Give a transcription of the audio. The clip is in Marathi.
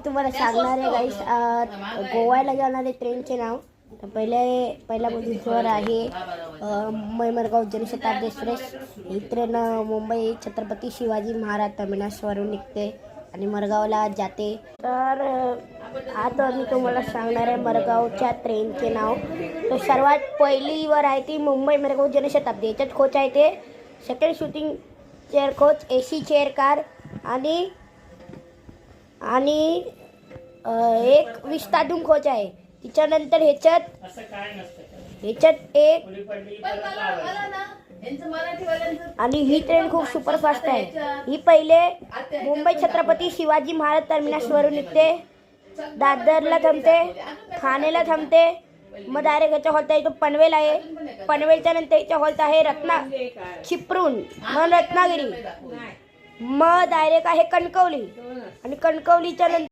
तुम्हाला सांगणार आहे गाईस गोव्याला जाणारे ट्रेनचे नाव. तर पहिल्या पोझिशनवर आहे मडगाव जनशताब्दी एक्सप्रेस. ही ट्रेन मुंबई छत्रपती शिवाजी महाराज टर्मिनसवरून निघते आणि मडगावला जाते. तर आता मी तुम्हाला सांगणार आहे मडगावच्या ट्रेनचे नाव. तर सर्वात पहिलीवर आहे ती मुंबई मडगाव जनशताब्दी. याच्यात कोच आहे ते second shooting chair coach, AC chair car आणि एक विस्ताडून कोच आहे. त्याच्यानंतर ह्याच्यात एक आणि ही ट्रेन खूप सुपरफास्ट आहे. ही पहिले मुंबई छत्रपती शिवाजी महाराज टर्मिनसवरून निघते, दादरला थांबते, ठाणेला थांबते, मग डायरेक्ट याचा हॉल्ट आहे तो पनवेल आहे. पनवेलच्या नंतर याचा हॉल्ट आहे चिपळूण, मग रत्नागिरी, मग डायरेक्ट आहे कणकवली आणि कणकवलीच्या नंतर